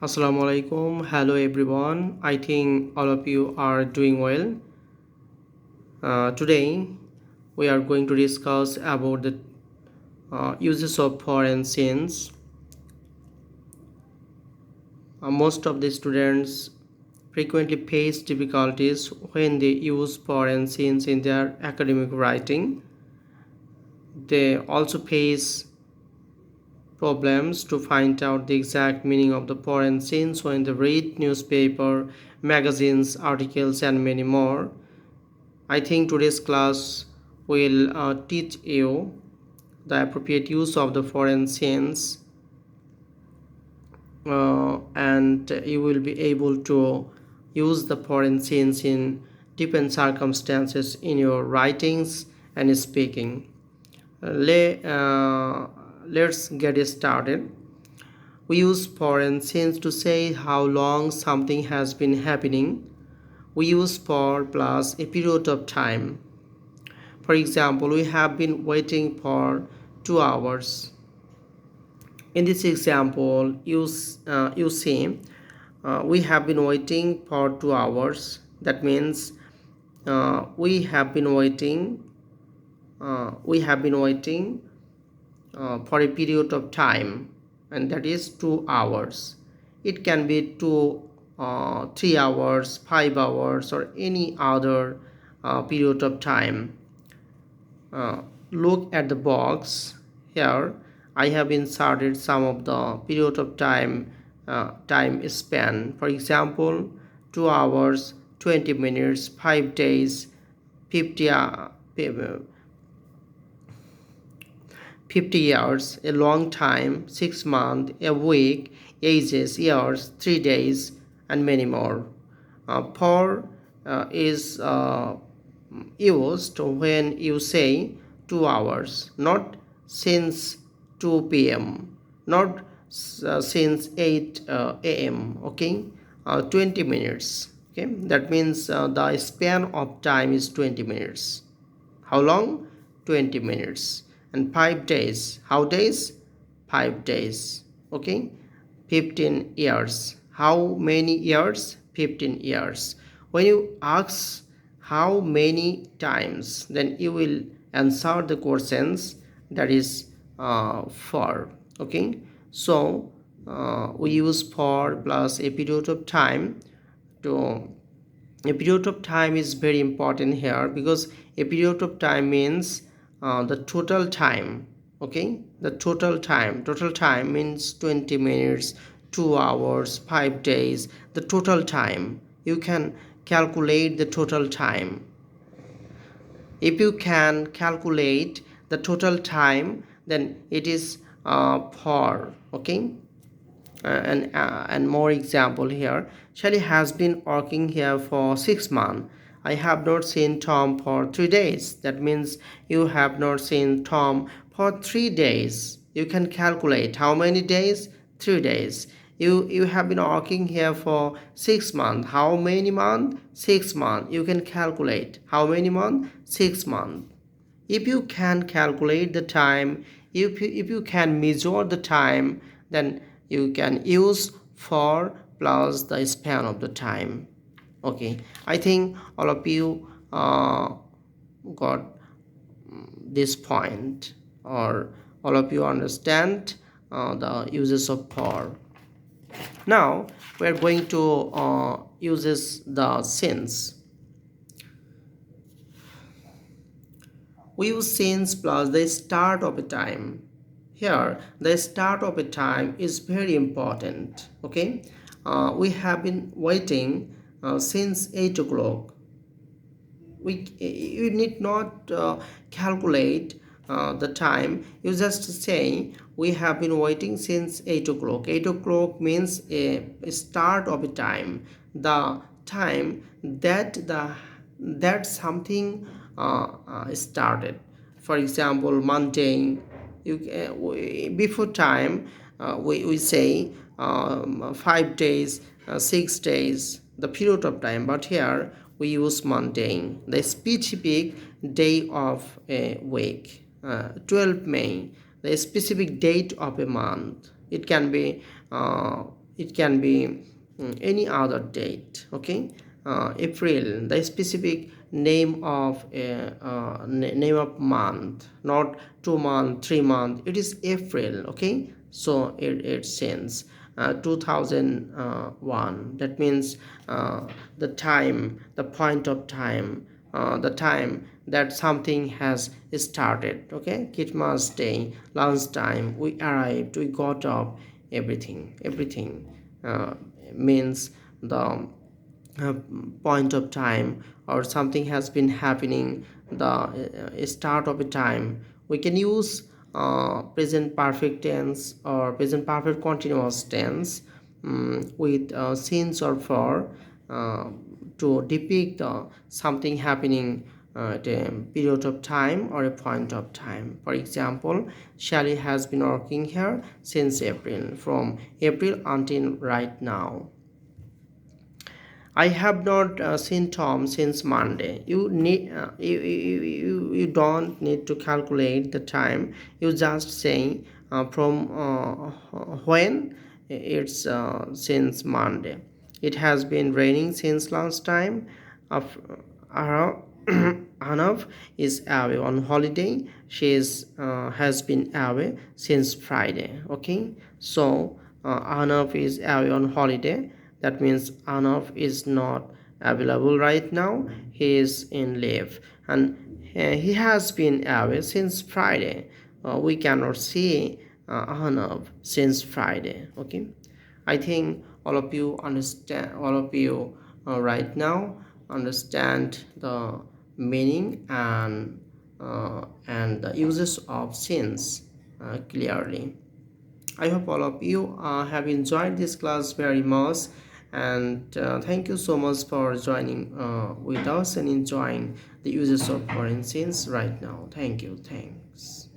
Assalamu alaikum. Hello everyone. I think all of you are doing well. Today we are going to discuss about the uses of foreign scenes. Most of the students frequently face difficulties when they use foreign scenes in their academic writing. They also face problems to find out the exact meaning of the foreign scenes when they read newspaper, magazines, articles, and many more. I think today's class will teach you the appropriate use of the foreign scenes, and you will be able to use the foreign scenes in different circumstances in your writings and speaking. Let's get started. We use foreign scenes to say how long something has been happening. We use for plus a period of time. For example, we have been waiting for 2 hours. In this example, you see, we have been waiting for 2 hours. That means we have been waiting. We have been waiting for a period of time, and that is 2 hours. It can be 3 hours, 5 hours, or any other period of time. uh, Look at the box here. I have inserted some of the period of time span. For example, 2 hours, 20 minutes, 5 days, 50 50 years, a long time, 6 months, a week, ages, years, 3 days, and many more. For is used when you say 2 hours, not since 2 p.m., not since 8 a.m. Okay, 20 minutes. Okay, that means the span of time is 20 minutes. How long? 20 minutes. And 5 days. How days? 5 days. Okay, 15 years. How many years? 15 years. When you ask how many times, then you will answer the questions, that is for. Okay, so we use for plus a period of time. To a period of time is very important here, because a period of time means the total time. Okay, the total time means 20 minutes, 2 hours, 5 days. The total time, you can calculate the total time. If you can calculate the total time, then it is for. Okay, and more example here. Shelly has been working here for 6 months. I have not seen Tom for 3 days. That means you have not seen Tom for 3 days. You can calculate how many days. 3 days. You have been working here for 6 months. How many months? 6 months. You can calculate how many months. 6 months. If you can calculate the time, if you can measure the time, then you can use for plus the span of the time. Okay, I think all of you got this point, or all of you understand the uses of for. Now we are going to uses the since. We use since plus the start of a time. Here the start of a time is very important. Okay, we have been waiting since 8 o'clock. You need not calculate the time. You just say we have been waiting since 8 o'clock. 8 o'clock means a start of a time, the time that something started. For example, Monday, before time, we say 5 days, 6 days, the period of time. But here we use mundane, the specific day of a week. 12 May, the specific date of a month. It can be it can be any other date. Okay, April, the specific name of a name of month, not 2 month 3 month, it is April. Okay, so it since 2001, that means the time, the point of time, the time that something has started. Okay, Christmas day, lunchtime, we arrived, we got up, everything uh, means the uh, point of time, or something has been happening, the start of a time. We can use present perfect tense or present perfect continuous tense with since or for uh, to depict something happening at a period of time or a point of time. For example, Shelly has been working here since April, from April until right now. I have not seen Tom since Monday. You don't need to calculate the time. You just say from when it's since Monday. It has been raining since last time. Of Anav is away on holiday. She is has been away since Friday. Okay, so Anav is away on holiday. That means Anav is not available right now. He is in leave, and he has been away since Friday. We cannot see Anav since Friday. Okay, I think all of you understand. All of you right now understand the meaning and the uses of since clearly. I hope all of you have enjoyed this class very much, and thank you so much for joining with us and enjoying the uses of foreign since right now. Thank you. Thanks.